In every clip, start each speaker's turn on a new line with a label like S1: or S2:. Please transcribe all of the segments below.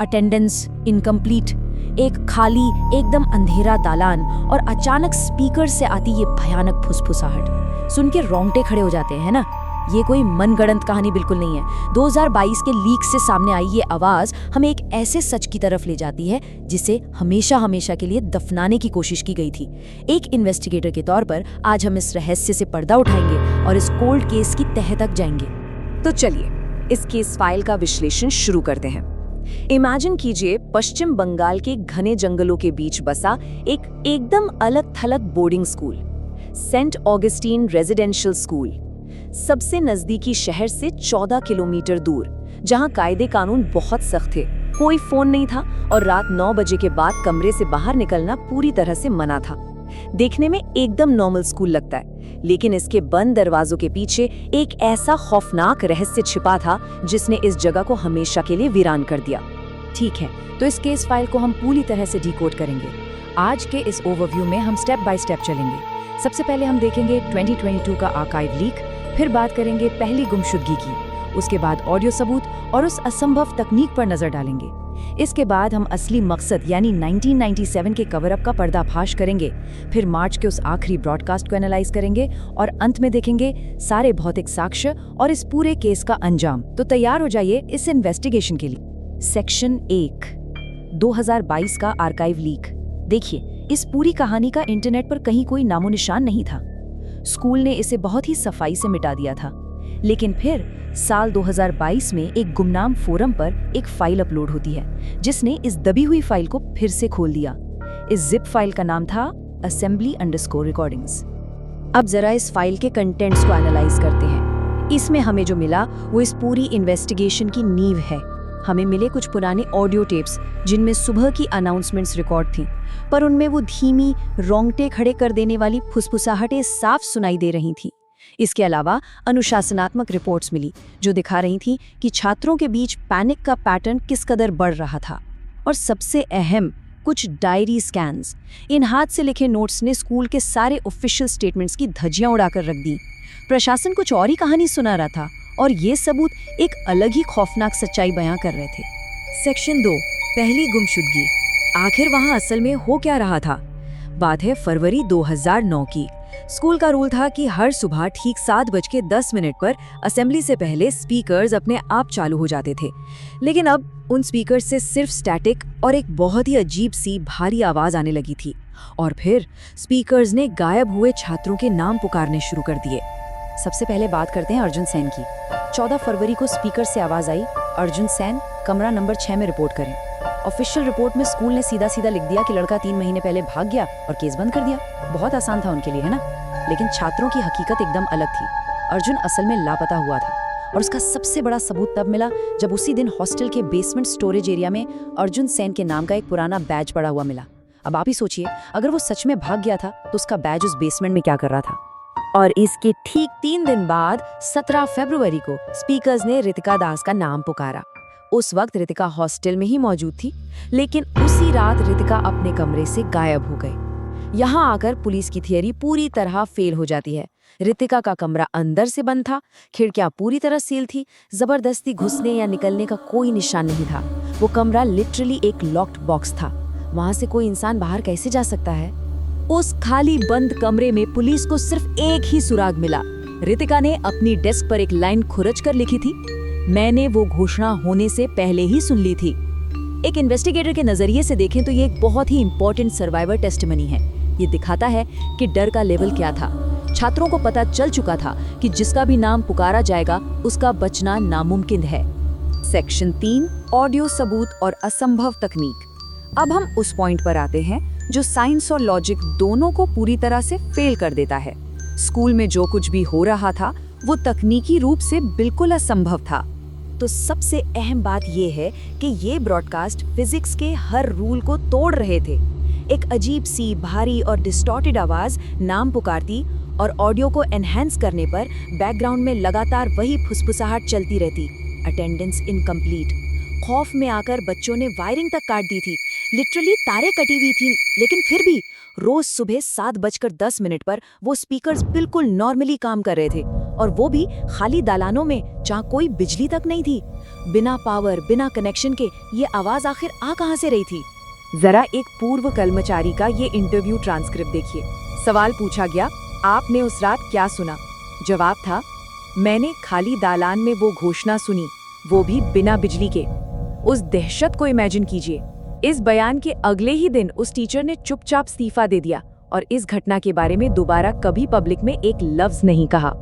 S1: Attendance incomplete, एक खाली एकदम अंधेरा दालान और अचानक स्पीकर से आती ये भयानक फुसफुसाहट सुन के रोंगटे खड़े हो जाते हैं ना। ये कोई मनगढ़ंत कहानी बिल्कुल नहीं है। 2022 के लीक से सामने आई ये आवाज हमें एक ऐसे सच की तरफ ले जाती है जिसे हमेशा हमेशा के लिए दफनाने की कोशिश की गई थी। एक इन्वेस्टिगेटर के तौर पर आज हम इस रहस्य से पर्दा उठाएंगे और इस कोल्ड केस की तह तक जाएंगे।
S2: तो चलिए इस केस फाइल का विश्लेषण शुरू करते हैं। इमेजिन कीजिए पश्चिम बंगाल के घने जंगलों के बीच बसा एक एकदम अलग थलग boarding school, Saint Augustine residential school, सबसे नजदीकी शहर से 14 किलोमीटर दूर, जहां कायदे कानून बहुत सख्त थे, कोई फोन नहीं था और रात 9 बजे के बाद कमरे से बाहर निकलना पूरी तरह से मना था। देखने में एकदम नॉर्मल स्कूल लगता है, लेकिन इसके बंद दरवाजों के पीछे एक ऐसा खौफनाक रहस्य छिपा था जिसने इस जगह को हमेशा के लिए वीरान कर दिया।
S1: ठीक है, तो इस केस फाइल को हम पूरी तरह से डिकोड करेंगे। आज के इस ओवरव्यू में हम स्टेप बाय स्टेप चलेंगे। सबसे पहले हम देखेंगे 2022 का आर्काइव लीक, फिर बात करेंगे पहली गुमशुदगी की, उसके बाद ऑडियो सबूत और उस असंभव तकनीक पर नजर डालेंगे। इसके बाद हम असली मकसद यानी 1997 के कवर अप का पर्दाफाश करेंगे, फिर मार्च के उस आखिरी ब्रॉडकास्ट को एनालाइज करेंगे और अंत में देखेंगे सारे भौतिक साक्ष्य और इस पूरे केस का अंजाम। तो तैयार हो जाइए इस इन्वेस्टिगेशन के लिए। सेक्शन 1, 2022 का आर्काइव लीक। देखिए, इस पूरी कहानी का इंटरनेट पर कहीं कोई नामो निशान नहीं था। स्कूल ने इसे बहुत ही सफाई से मिटा दिया था, लेकिन फिर साल 2022 में एक गुमनाम फोरम पर एक फाइल अपलोड होती है जिसने इस दबी हुई फाइल को फिर से खोल दिया। इस जिप फाइल का नाम था assembly_recordings। अब जरा इस फाइल के कंटेंट्स को एनालाइज करते हैं। इसमें हमें जो मिला वो इस पूरी इन्वेस्टिगेशन की नींव है। हमें मिले कुछ पुराने ऑडियो टेप्स जिनमें सुबह की अनाउंसमेंट्स रिकॉर्ड थीं, पर उनमें वो धीमी, रोंगटे खड़े कर देने वाली फुसफुसाहटें साफ सुनाई दे रही थीं। इसके अलावा अनुशासनात्मक रिपोर्ट्स मिली जो दिखा रही थीं कि छात्रों के बीच पैनिक का पैटर्न किस कदर बढ़ रहा था। और सबसे अहम, कुछ डायरी स्कैन्स। इन हाथ से लिखे नोट्स ने स्कूल के सारे ऑफिशियल स्टेटमेंट्स की धज्जियां उड़ाकर रख दी। प्रशासन कुछ और ही कहानी सुना रहा था और ये सबूत एक अलग ही खौफनाक सच्चाई बयां कर रहे थे। सेक्शन 2, पहली गुमशुदगी। आखिर वहां असल में हो क्या रहा था? बात है फरवरी 2009 की। स्कूल का रूल था कि हर सुबह ठीक 7:10 पर असेंबली से पहले स्पीकर्स अपने आप चालू हो जाते थे, लेकिन अब उन स्पीकर्स से सिर्फ स्टैटिक और एक बहुत ही अजीब सी भारी आवाज आने लगी थी। और फिर स्पीकर्स ने गायब हुए छात्रों के नाम पुकारने शुरू कर दिए। सबसे पहले बात करते हैं अर्जुन सेन की। 14 फरवरी को स्पीकर से आवाज आई, अर्जुन सेन, कमरा नंबर 6 में रिपोर्ट करें। ऑफिशियल रिपोर्ट में स्कूल ने सीधा सीधा लिख दिया कि लड़का 3 महीने पहले भाग गया और केस बंद कर दिया। बहुत आसान था उनके लिए, है ना? लेकिन छात्रों की हकीकत एकदम अलग थी। अर्जुन असल में लापता हुआ था और उसका सबसे बड़ा सबूत तब मिला जब उसी दिन हॉस्टल के बेसमेंट स्टोरेज एरिया में अर्जुन सेन के नाम का एक पुराना बैज पड़ा हुआ मिला। अब आप ही सोचिए, अगर वो सच में भाग गया था तो उसका बैज उस बेसमेंट में क्या कर रहा था? और इसके ठीक 3 दिन बाद 17 फरवरी को स्पीकर्स ने रितिका दास का नाम पुकारा। उस वक्त रितिका हॉस्टल में ही मौजूद थी, लेकिन उसी रात रितिका अपने कमरे से गायब हो गई। यहाँ आकर पुलिस की थियरी पूरी तरह फेल हो जाती है। रितिका का कमरा अंदर से बंद था, खिड़कियां पूरी तरह सील थी, जबरदस्ती घुसने या निकलने का कोई निशान नहीं था। वो कमरा लिटरली एक लॉक्ड बॉक्स था। वहां से कोई इंसान बाहर कैसे जा सकता है? उस खाली बंद कमरे में पुलिस को सिर्फ एक ही सुराग मिला। रितिका ने अपनी डेस्क पर एक लाइन खुरच कर लिखी थी, मैंने वो घोषणा होने से पहले ही सुन ली थी। एक इन्वेस्टिगेटर के नजरिए से देखें तो ये एक बहुत ही इंपॉर्टेंट सर्वाइवर टेस्टिमनी है। ये दिखाता है कि डर का लेवल क्या था। छात्रों को पता चल चुका था कि जिसका भी नाम पुकारा जाएगा उसका बचना नामुमकिन है। सेक्शन 3, ऑडियो सबूत और असंभव तकनीक। अब हम उस पॉइंट पर आते हैं जो साइंस और लॉजिक दोनों को पूरी तरह से फेल कर देता है। स्कूल में जो कुछ भी हो रहा था वो तकनीकी रूप से बिल्कुल असंभव था। तो सबसे अहम बात ये है कि ये ब्रॉडकास्ट फिजिक्स के हर रूल को तोड़ रहे थे। एक अजीब सी भारी और डिस्टॉर्टेड आवाज नाम पुकारती और ऑडियो को एनहांस करने पर बैकग्राउंड में लगातार वही फुसफुसाहट चलती रहती, अटेंडेंस इनकम्प्लीट,
S2: खौफ में आकर बच्चों ने वायरिंग तक काट दी थी, लिटरली तारे कटी हुई थी। लेकिन फिर भी रोज सुबह 7:10 पर वो स्पीकर्स बिल्कुल नॉर्मली काम कर रहे थे, और वो भी खाली दालानों में जहाँ कोई बिजली तक नहीं थी। बिना पावर, बिना कनेक्शन के ये आवाज आखिर आ कहाँ से रही थी? जरा एक पूर्व कर्मचारी का ये इंटरव्यू ट्रांसक्रिप्ट देखिए। सवाल पूछा गया, आपने उस रात क्या सुना? जवाब था, मैंने खाली दालान में वो घोषणा सुनी, वो भी बिना बिजली के। उस दहशत को इमेजिन कीजिए। इस बयान के अगले ही दिन उस टीचर ने चुपचाप इस्तीफा दे दिया और इस घटना के बारे में दोबारा कभी पब्लिक में एक लफ्ज नहीं कहा।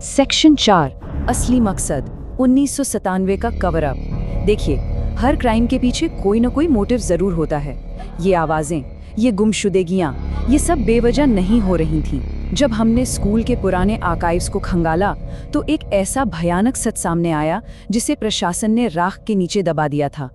S2: सेक्शन 4, असली मकसद 1997 का कवर अप। देखिए, हर क्राइम के पीछे कोई ना कोई मोटिव जरूर होता है। ये आवाजें, ये गुमशुदगियां, ये सब बेवजह नहीं हो रही थीं। जब हमने स्कूल के पुराने आर्काइव्स को खंगाला तो एक ऐसा भयानक सच सामने आया जिसे प्रशासन ने राख के नीचे दबा दिया था।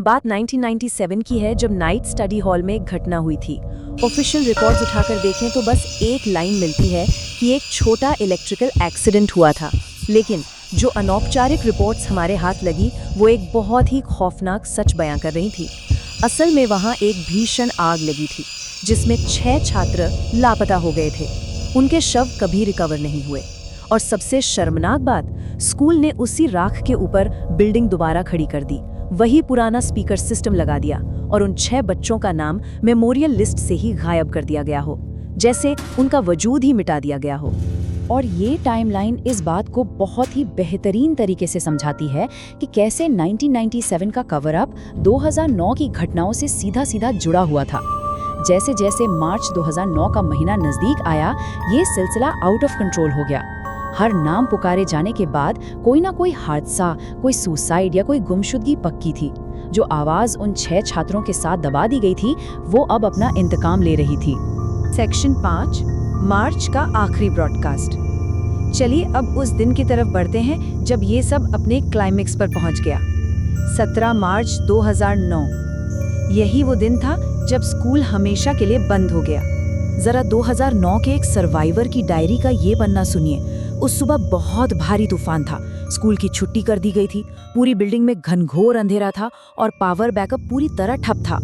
S2: बात 1997 की है, जब नाइट स्टडी हॉल में एक घटना हुई थी। ऑफिशियल रिकॉर्ड्स उठाकर देखें तो बस एक लाइन मिलती है कि एक छोटा इलेक्ट्रिकल एक्सीडेंट हुआ था, लेकिन जो अनौपचारिक रिपोर्ट्स हमारे हाथ लगी वो एक बहुत ही खौफनाक सच बयां कर रही थी। असल में वहां एक भीषण आग लगी थी जिसमें 6 छात्र लापता हो गए थे। उनके शव कभी रिकवर नहीं हुए, और सबसे शर्मनाक बात, स्कूल ने उसी राख के ऊपर बिल्डिंग दोबारा खड़ी कर दी, वही पुराना स्पीकर सिस्टम लगा दिया, और उन 6 बच्चों का नाम मेमोरियल लिस्ट से ही गायब कर दिया गया हो, जैसे उनका वजूद ही मिटा दिया गया हो। और ये टाइमलाइन इस बात को बहुत ही बेहतरीन तरीके से समझाती है कि कैसे 1997 का कवर अप 2009 की घटनाओं से सीधा सीधा जुड़ा हुआ था। जैसे जैसे मार्च 2009 का महीना नजदीक आया, ये सिलसिला आउट ऑफ कंट्रोल हो गया। हर नाम पुकारे जाने के बाद कोई ना कोई हादसा, कोई सुसाइड या कोई गुमशुदगी पक्की थी। जो आवाज उन 6 छात्रों के साथ दबा दी गई थी, वो अब अपना इंतकाम ले रही थी। सेक्शन 5, मार्च का आखिरी ब्रॉडकास्ट। चलिए अब उस दिन की तरफ बढ़ते हैं जब ये सब अपने क्लाइमेक्स पर पहुंच गया। 17 मार्च 2009, यही वो दिन था जब स्कूल हमेशा के लिए बंद हो गया। जरा 2009 के एक सर्वाइवर की डायरी का ये पन्ना सुनिए। उस सुबह बहुत भारी तूफान था, स्कूल की छुट्टी कर दी गई थी, पूरी बिल्डिंग में घनघोर अंधेरा था और पावर बैकअप पूरी तरह ठप था।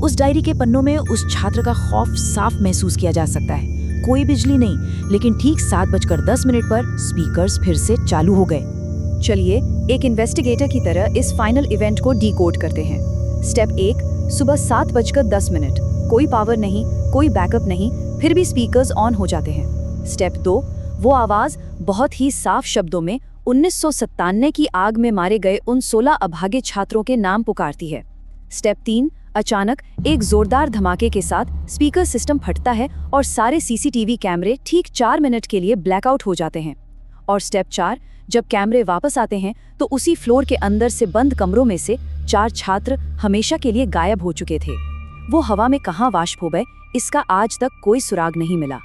S2: उस डायरी के पन्नों में उस छात्र का खौफ साफ महसूस किया जा सकता है। कोई बिजली नहीं, लेकिन ठीक 7:10 पर स्पीकर्स फिर से चालू हो गए। चलिए एक इन्वेस्टिगेटर की तरह इस फाइनल इवेंट को डिकोड करते हैं। स्टेप 1, सुबह 7:10, कोई पावर नहीं, कोई बैकअप नहीं, फिर भी स्पीकर्स ऑन हो जाते हैं। स्टेप 2, वो आवाज बहुत ही साफ शब्दों में 1997 की आग में मारे गए उन 16 अभागे छात्रों के नाम पुकारती है। स्टेप 3, अचानक एक जोरदार धमाके के साथ स्पीकर सिस्टम फटता है और सारे सीसीटीवी कैमरे ठीक 4 मिनट के लिए ब्लैकआउट हो जाते हैं। और स्टेप 4, जब कैमरे वापस आते हैं तो उसी फ्लोर के अंदर से बंद कमरों में से 4 छात्र हमेशा के लिए गायब हो चुके थे। वो हवा में कहाँ वाष्प हो गए, इसका आज तक कोई सुराग नहीं मिला।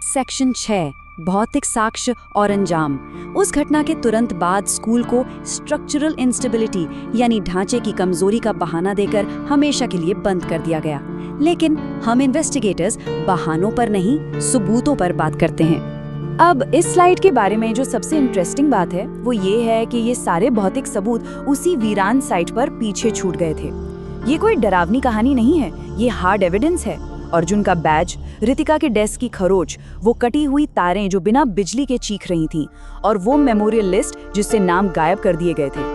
S2: सेक्शन 6, भौतिक साक्ष्य और अंजाम। उस घटना के तुरंत बाद स्कूल को स्ट्रक्चरल इंस्टेबिलिटी यानी ढांचे की कमजोरी का बहाना देकर हमेशा के लिए बंद कर दिया गया। लेकिन हम इन्वेस्टिगेटर्स बहानों पर नहीं, सबूतों पर बात करते हैं। अब इस स्लाइड के बारे में जो सबसे इंटरेस्टिंग बात है वो ये है कि ये सारे भौतिक सबूत उसी वीरान साइट पर पीछे छूट गए थे। ये कोई डरावनी कहानी नहीं है, ये हार्ड एविडेंस है। अर्जुन का बैज, रितिका के डेस्क की खरोच, वो कटी हुई तारें जो बिना बिजली के चीख रही थीं, और वो मेमोरियल लिस्ट जिससे नाम गायब कर दिए गए थे।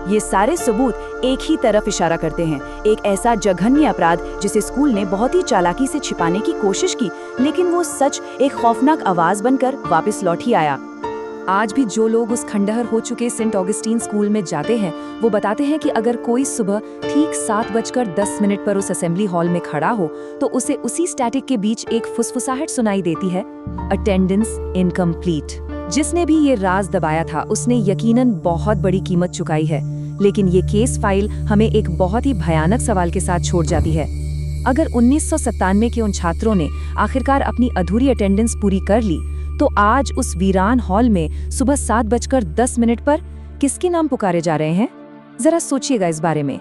S2: ये सारे सबूत एक ही तरफ इशारा करते हैं, एक ऐसा जघन्य अपराध जिसे स्कूल ने बहुत ही चालाकी से छिपाने की कोशिश की, लेकिन वो सच एक खौफनाक आवाज बनकर वापस लौट ही आया। आज भी जो लोग उस खंडहर हो चुके सेंट ऑगस्टीन स्कूल में जाते हैं, वो बताते हैं कि अगर कोई सुबह ठीक 7:10 पर उस असेंबली हॉल में खड़ा हो तो उसे उसी स्टैटिक के बीच एक फुसफुसाहट सुनाई देती है, अटेंडेंस इनकम्प्लीट। जिसने भी ये राज दबाया था उसने यकीनन बहुत बड़ी कीमत चुकाई है। लेकिन ये केस फाइल हमें एक बहुत ही भयानक सवाल के साथ छोड़ जाती है। अगर 1997 के उन छात्रों ने आखिरकार अपनी अधूरी अटेंडेंस पूरी कर ली, तो आज उस वीरान हॉल में सुबह 7:10 पर किसके नाम पुकारे जा रहे हैं? जरा सोचिएगा इस बारे में।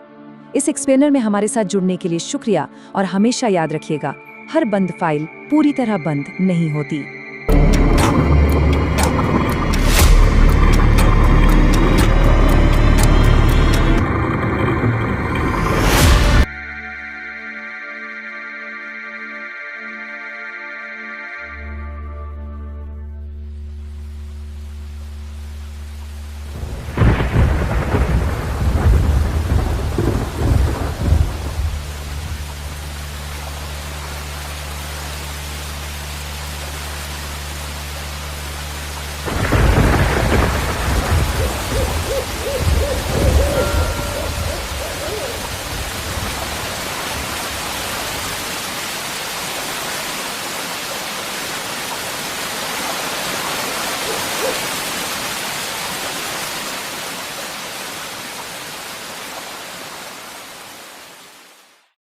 S2: इस एक्सप्लेनर में हमारे साथ जुड़ने के लिए शुक्रिया, और हमेशा याद रखिएगा, हर बंद फाइल पूरी तरह बंद नहीं होती।